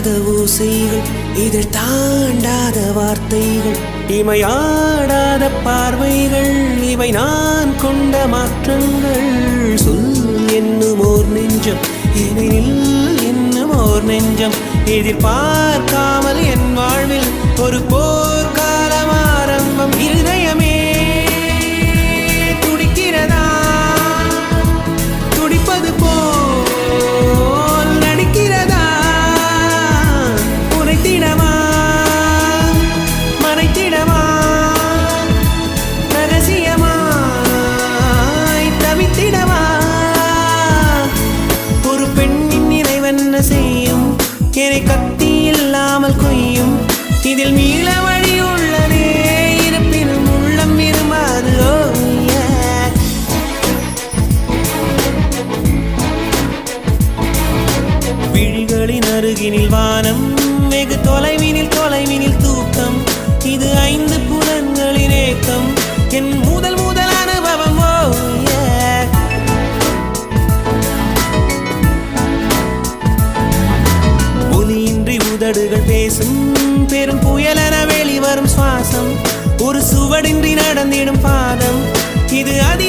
கேட்காத ஓசைகள், இதழ் தாண்டாத வார்த்தைகள், இமையாடாத பார்வைகள், இவை நான் கொண்ட மாற்றங்கள். சொல் என்னும் ஓர் நெஞ்சம், எனில் இன்னும் ஓர் நெஞ்சம், எதிர்பார்க்காமல் என் வாழ்வில் ஒரு போர்க்காலம் ஆரம்பம். இருதயமே துடிக்கிறதா, துடிப்பது போல் நடிக்கிறதா, உரைத்திடவா மறைத்திடவா, ரகசியமாய் தவித்திடவா. ஒரு பெண்ணின் நிறைவென்ன செய்யும், என்னை கத்தி இல்லாமல் கொய்யும், இதில் மீள வழி உள்ளதே, இருப்பினும் உள்ளம் விரும்பாது. விழிகளின் அருகினில் வானம், வெகு தொலைவினில் தொலைவினில் தூக்கம், இது 5 புலன்களின் ஏக்கம், என் முதல் முதல் அனுபவம். ஒலியின்றி உதடுகள் பேசும், பெரும் புயலென வெளிவரும் சுவாசம், ஒரு சுவடின்றி நடந்திடும் பாதம், இது அதி